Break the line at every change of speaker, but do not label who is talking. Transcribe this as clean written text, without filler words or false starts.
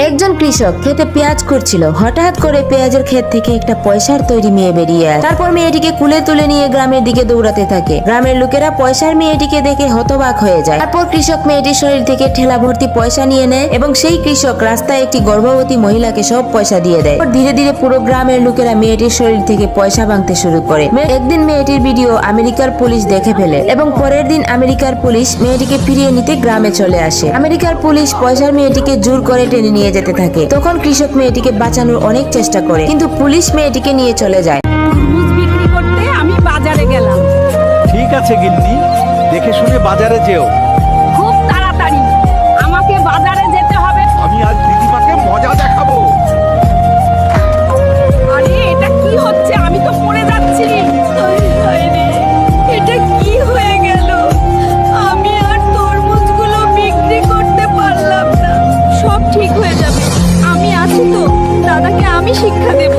একজন কৃষক খেতে পেঁয়াজ করছিল। হঠাৎ করে পেঁয়াজের ক্ষেত থেকে একটা পয়সার তৈরি মেয়ে বেরিয়ে আসে। তারপর মেয়েটিকে কুলে তুলে নিয়ে গ্রামের দিকে দৌড়াতে থাকে। গ্রামের লোকেরা পয়সার মেয়েটিকে দেখে হতবাক হয়ে যায়। তারপর কৃষক মেয়েটির শরীর থেকে ঠেলা ভর্তি পয়সা নিয়ে নেয় এবং সেই কৃষক রাস্তায় একটি গর্ভবতী মহিলাকে সব পয়সা দিয়ে দেয়। ধীরে ধীরে পুরো গ্রামের লোকেরা মেয়েটির শরীর থেকে পয়সা ভাঙতে শুরু করে। একদিন মেয়েটির ভিডিও আমেরিকার পুলিশ দেখে ফেলে এবং পরের দিন আমেরিকার পুলিশ মেয়েটিকে ফিরিয়ে নিতে গ্রামে চলে আসে। আমেরিকার পুলিশ পয়সার মেয়েটিকে জোর করে টেনে নিয়ে যেতে থাকে। তখন কৃষক মেয়েটিকে বাঁচানোর অনেক চেষ্টা করে, কিন্তু পুলিশ মেয়েটিকে নিয়ে চলে যায়।
তরমুজ বিক্রি করতে আমি বাজারে গেলাম।
ঠিক আছে গিন্নি, দেখে শুনে বাজারে যেও।
খুব তাড়াতাড়ি আমাকে বাজারে যেতে হবে।
আমি আজ দিদিমাকে মজা দেখাবো।
আরে এটা কি হচ্ছে? আমি তো পড়ে যাচ্ছি। হায় হায় রে, এটা কি হয়ে গেল? আমি আর তরমুজগুলো বিক্রি করতে পারলাম না। সব ঠিক হয়ে যাবে, আমি আছি তো। দাদাকে আমি শিক্ষা দেব।